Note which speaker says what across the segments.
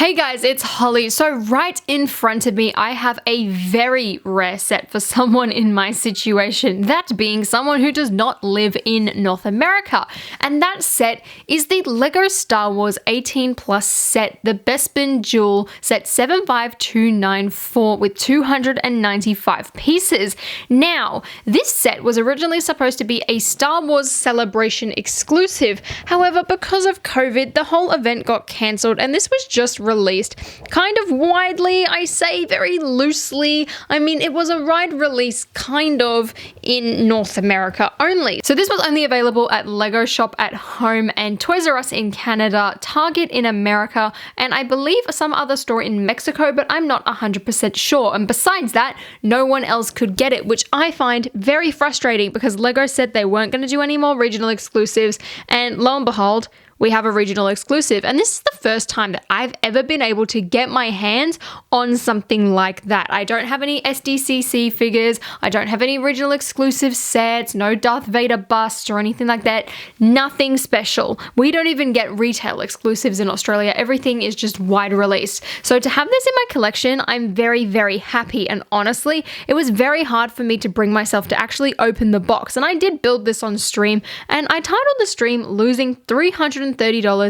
Speaker 1: Hey guys, it's Holly. So right in front of me, I have a very rare set for someone in my situation, that being someone who does not live in North America. And that set is the LEGO Star Wars 18 Plus set, the Bespin Duel set 75294 with 295 pieces. Now, this set was originally supposed to be a Star Wars Celebration exclusive. However, because of COVID, the whole event got cancelled and this was just released kind of widely, I say very loosely. I mean, it was a wide release kind of in North America only. So this was only available at Lego Shop at home and Toys R Us in Canada, Target in America, and I believe some other store in Mexico, but I'm not 100% sure. And besides that, no one else could get it, which I find very frustrating because Lego said they weren't going to do any more regional exclusives, and lo and behold, we have a regional exclusive. And this is the first time that I've ever been able to get my hands on something like that. I don't have any SDCC figures. I don't have any regional exclusive sets, no Darth Vader busts or anything like that. Nothing special. We don't even get retail exclusives in Australia. Everything is just wide release. So to have this in my collection, I'm very, very happy. And honestly, it was very hard for me to bring myself to actually open the box. And I did build this on stream, and I titled the stream Losing $330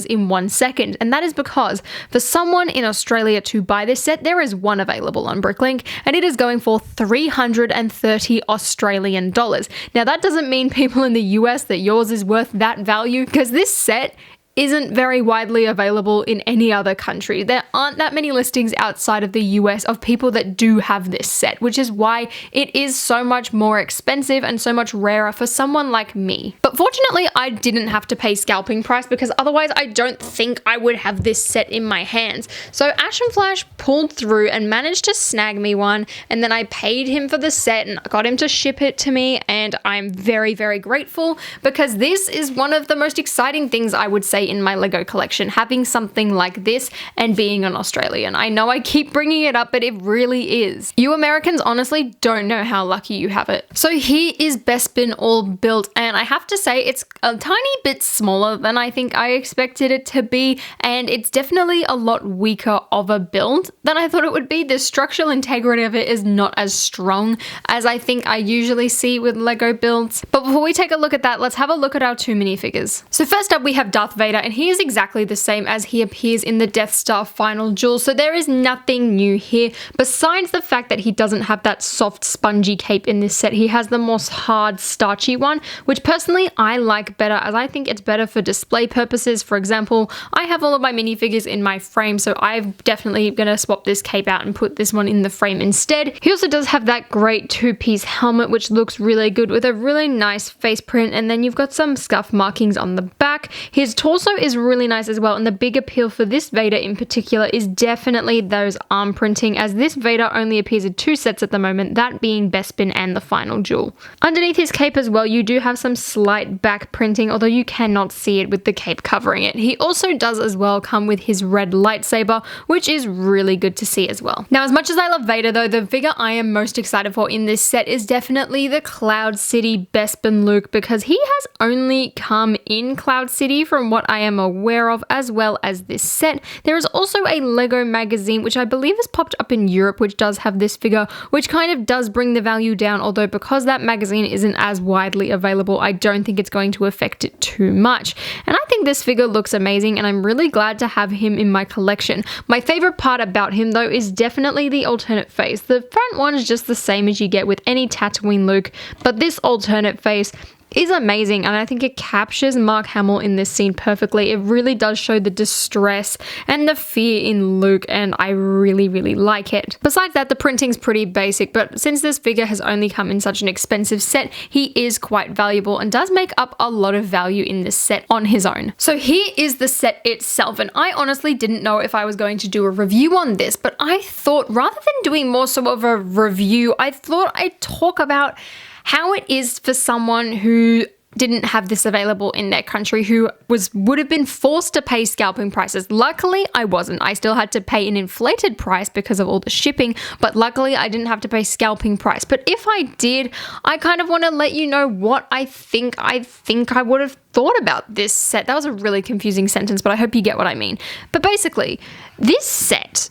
Speaker 1: in 1 second, and that is because for someone in Australia to buy this set, there is one available on Bricklink, and it is going for 330 Australian dollars. Now that doesn't mean people in the US that yours is worth that value, because this set isn't very widely available in any other country. There aren't that many listings outside of the US of people that do have this set, which is why it is so much more expensive and so much rarer for someone like me. But fortunately, I didn't have to pay scalping price because otherwise I don't think I would have this set in my hands. So Ash and Flash pulled through and managed to snag me one, and then I paid him for the set and got him to ship it to me, and I'm very, very grateful because this is one of the most exciting things I would say in my Lego collection, having something like this and being an Australian. I know I keep bringing it up, but it really is. You Americans honestly don't know how lucky you have it. So here is Bespin all built, and I have to say it's a tiny bit smaller than I think I expected it to be, and it's definitely a lot weaker of a build than I thought it would be. The structural integrity of it is not as strong as I think I usually see with Lego builds. But before we take a look at that, let's have a look at our two minifigures. So first up we have Darth Vader, and he is exactly the same as he appears in the Death Star final duel, so there is nothing new here besides the fact that he doesn't have that soft spongy cape in this set. He has the more hard starchy one, which personally I like better as I think it's better for display purposes. For example, I have all of my minifigures in my frame, so I'm definitely gonna swap this cape out and put this one in the frame instead. He also does have that great two-piece helmet which looks really good with a really nice face print, and then you've got some scuff markings on the back. His torso is really nice as well, and the big appeal for this Vader in particular is definitely those arm printing, as this Vader only appears in two sets at the moment, that being Bespin and the final duel. Underneath his cape as well, you do have some slight back printing, although you cannot see it with the cape covering it. He also does as well come with his red lightsaber, which is really good to see as well. Now, as much as I love Vader though, the figure I am most excited for in this set is definitely the Cloud City Bespin Luke, because he has only come in Cloud City from what I am aware of, as well as this set. There is also a Lego magazine which I believe has popped up in Europe which does have this figure, which kind of does bring the value down, although because that magazine isn't as widely available, I don't think it's going to affect it too much. And I think this figure looks amazing, and I'm really glad to have him in my collection. My favorite part about him though is definitely the alternate face. The front one is just the same as you get with any Tatooine Luke, but this alternate face is amazing, and I think it captures Mark Hamill in this scene perfectly. It really does show the distress and the fear in Luke, and I really, really like it. Besides that, the printing's pretty basic, but since this figure has only come in such an expensive set, he is quite valuable and does make up a lot of value in this set on his own. So here is the set itself, and I honestly didn't know if I was going to do a review on this, but I thought rather than doing more so of a review, I thought I'd talk about how it is for someone who didn't have this available in their country who would have been forced to pay scalping prices. Luckily, I wasn't. I still had to pay an inflated price because of all the shipping, but luckily I didn't have to pay scalping price. But if I did, I kind of want to let you know what I think I would have thought about this set. That was a really confusing sentence, but I hope you get what I mean. But basically, this set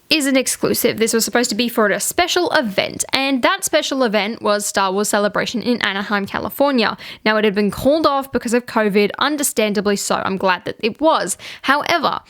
Speaker 1: is an exclusive. This was supposed to be for a special event, and that special event was Star Wars Celebration in Anaheim, California. Now, it had been called off because of COVID, understandably so. I'm glad that it was. However,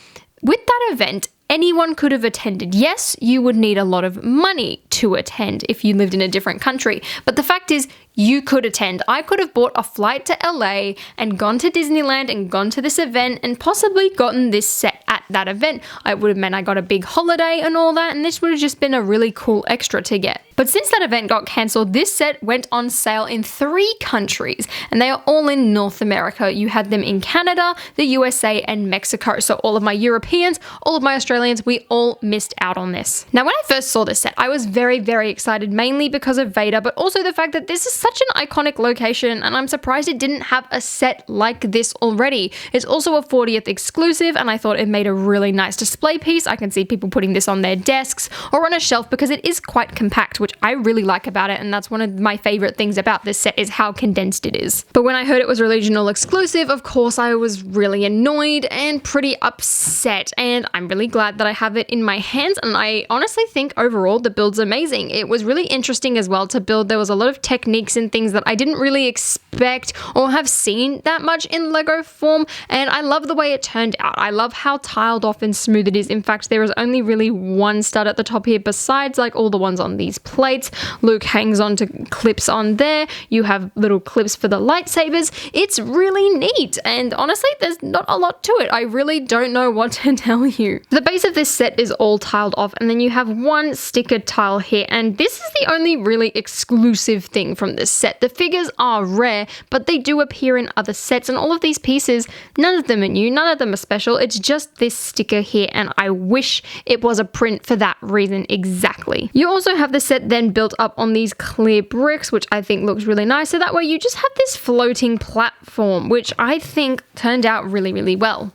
Speaker 1: with that event, anyone could have attended. Yes, you would need a lot of money to attend if you lived in a different country, but the fact is, you could attend. I could have bought a flight to LA and gone to Disneyland and gone to this event and possibly gotten this set at that event. It would have meant I got a big holiday and all that, and this would have just been a really cool extra to get. But since that event got cancelled, this set went on sale in 3 countries, and they are all in North America. You had them in Canada, the USA, and Mexico. So all of my Europeans, all of my Australians, we all missed out on this. Now, when I first saw this set, I was very, very excited, mainly because of Vader, but also the fact that this is such an iconic location, and I'm surprised it didn't have a set like this already. It's also a 40th exclusive, and I thought it made a really nice display piece. I can see people putting this on their desks or on a shelf because it is quite compact, which I really like about it, and that's one of my favorite things about this set is how condensed it is. But when I heard it was a regional exclusive, of course I was really annoyed and pretty upset, and I'm really glad that I have it in my hands, and I honestly think overall the build's amazing. It was really interesting as well to build. There was a lot of techniques and things that I didn't really expect or have seen that much in Lego form, and I love the way it turned out. I love how tiled off and smooth it is. In fact, there is only really one stud at the top here besides like all the ones on these plates. Luke hangs on to clips on there. You have little clips for the lightsabers. It's really neat, and honestly, there's not a lot to it. I really don't know what to tell you. The base of this set is all tiled off, and then you have one sticker tile here, and this is the only really exclusive thing from this set. The figures are rare, but they do appear in other sets, and all of these pieces, none of them are new, none of them are special. It's just this sticker here, and I wish it was a print for that reason exactly. You also have the set then built up on these clear bricks, which I think looks really nice, so that way you just have this floating platform, which I think turned out really, really well.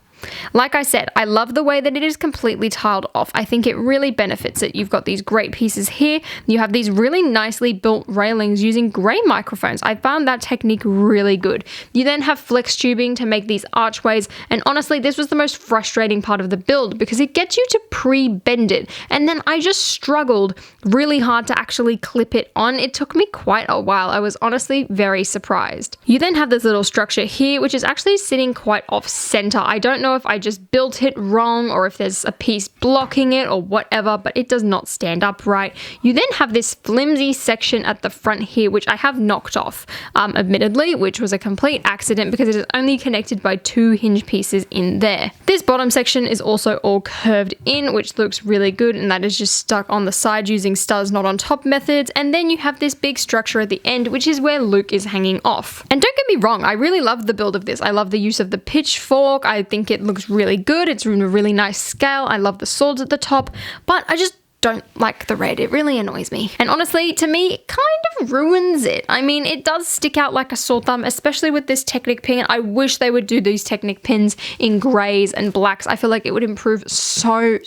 Speaker 1: Like I said, I love the way that it is completely tiled off. I think it really benefits it. You've got these great pieces here. You have these really nicely built railings using grey microphones. I found that technique really good. You then have flex tubing to make these archways, and honestly, this was the most frustrating part of the build because it gets you to pre-bend it, and then I just struggled really hard to actually clip it on. It took me quite a while. I was honestly very surprised. You then have this little structure here, which is actually sitting quite off center. I don't know if I just built it wrong or if there's a piece blocking it or whatever, but it does not stand up right. You then have this flimsy section at the front here, which I have knocked off, admittedly, which was a complete accident because it is only connected by 2 hinge pieces in there. This bottom section is also all curved in, which looks really good, and that is just stuck on the side using studs not on top methods. And then you have this big structure at the end, which is where Luke is hanging off. And don't get me wrong, I really love the build of this. I love the use of the pitchfork. I think it looks really good. It's in a really nice scale. I love the swords at the top, but I just don't like the red. It really annoys me. And honestly, to me, it kind of ruins it. I mean, it does stick out like a sore thumb, especially with this Technic pin. I wish they would do these Technic pins in grays and blacks. I feel like it would improve so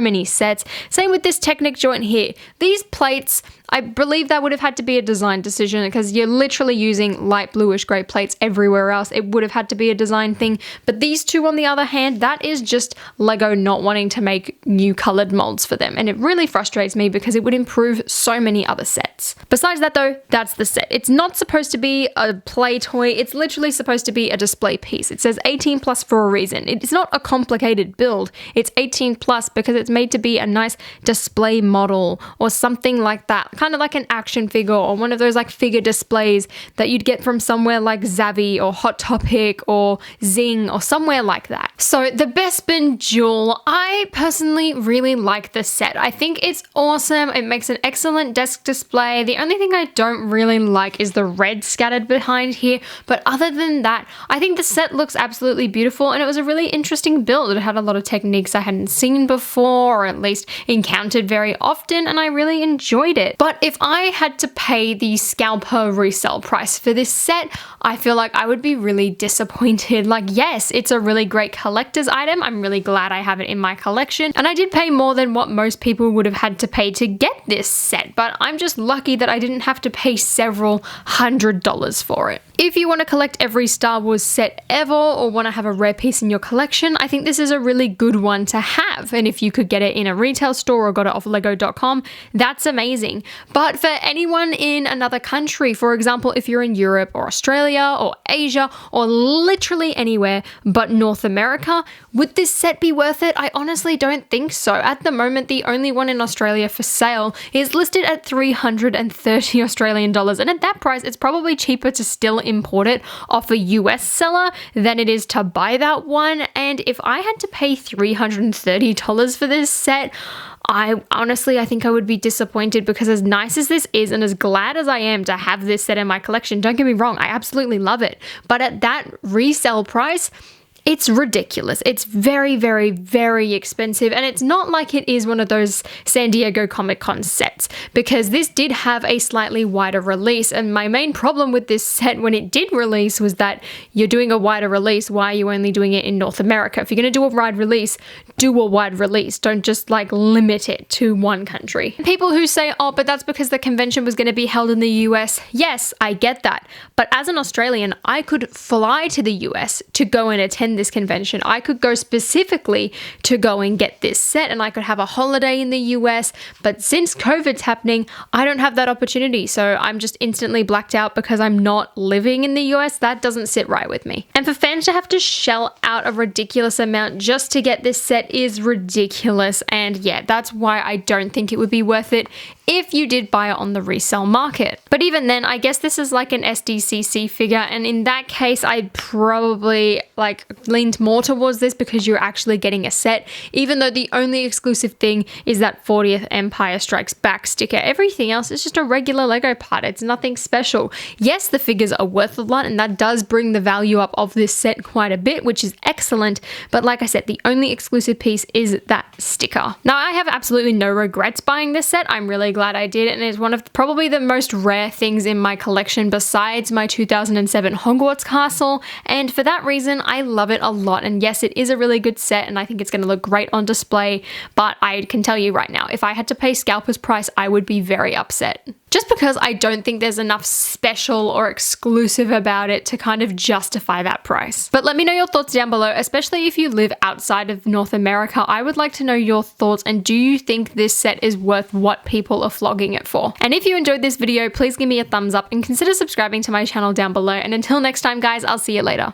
Speaker 1: many sets. Same with this Technic joint here. These plates, I believe that would have had to be a design decision because you're literally using light bluish gray plates everywhere else. It would have had to be a design thing. But these two, on the other hand, that is just Lego not wanting to make new colored molds for them. And it really frustrates me because it would improve so many other sets. Besides that though, that's the set. It's not supposed to be a play toy. It's literally supposed to be a display piece. It says 18 plus for a reason. It's not a complicated build. It's 18 plus because it's made to be a nice display model or something like that. Kind of like an action figure or one of those like figure displays that you'd get from somewhere like Zavvi or Hot Topic or Zing or somewhere like that. So the Bespin Duel, I personally really like the set. I think it's awesome. It makes an excellent desk display. The only thing I don't really like is the red scattered behind here, but other than that, I think the set looks absolutely beautiful, and it was a really interesting build. It had a lot of techniques I hadn't seen before, or at least encountered very often, and I really enjoyed it. But But if I had to pay the scalper resale price for this set, I feel like I would be really disappointed. Like, yes, it's a really great collector's item. I'm really glad I have it in my collection. And I did pay more than what most people would have had to pay to get this set, but I'm just lucky that I didn't have to pay several $100s for it. If you want to collect every Star Wars set ever or want to have a rare piece in your collection, I think this is a really good one to have. And if you could get it in a retail store or got it off lego.com, that's amazing. But for anyone in another country, for example, if you're in Europe or Australia or Asia or literally anywhere but North America, would this set be worth it? I honestly don't think so. At the moment, the only one in Australia for sale is listed at 330 Australian dollars. And at that price, it's probably cheaper to still import it off a US seller than it is to buy that one. And if I had to pay $330 for this set, I think I would be disappointed, because as nice as this is and as glad as I am to have this set in my collection, don't get me wrong, I absolutely love it. But at that resale price, it's ridiculous. It's very, very, very expensive. And it's not like it is one of those San Diego Comic-Con sets, because this did have a slightly wider release. And my main problem with this set when it did release was that you're doing a wider release. Why are you only doing it in North America? If you're going to do a wide release, do a wide release. Don't just like limit it to one country. People who say, oh, but that's because the convention was going to be held in the US. Yes, I get that. But as an Australian, I could fly to the US to go and attend this convention. I could go specifically to go and get this set, and I could have a holiday in the US, but since COVID's happening, I don't have that opportunity. So I'm just instantly blacked out because I'm not living in the US. That doesn't sit right with me. And for fans to have to shell out a ridiculous amount just to get this set is ridiculous. And yeah, that's why I don't think it would be worth it if you did buy it on the resale market. But even then, I guess this is like an SDCC figure, and in that case, I'd probably like leaned more towards this because you're actually getting a set, even though the only exclusive thing is that 40th Empire Strikes Back sticker. Everything else is just a regular Lego part. It's nothing special. Yes, the figures are worth a lot, and that does bring the value up of this set quite a bit, which is excellent. But like I said, the only exclusive piece is that sticker. Now, I have absolutely no regrets buying this set. I'm really glad I did, and it's one of probably the most rare things in my collection besides my 2007 Hogwarts castle, and for that reason I love it a lot. And yes, it is a really good set, and I think it's going to look great on display, but I can tell you right now, if I had to pay scalper's price, I would be very upset. Just because I don't think there's enough special or exclusive about it to kind of justify that price. But let me know your thoughts down below, especially if you live outside of North America. I would like to know your thoughts, and do you think this set is worth what people are flogging it for? And if you enjoyed this video, please give me a thumbs up and consider subscribing to my channel down below. And until next time, guys, I'll see you later.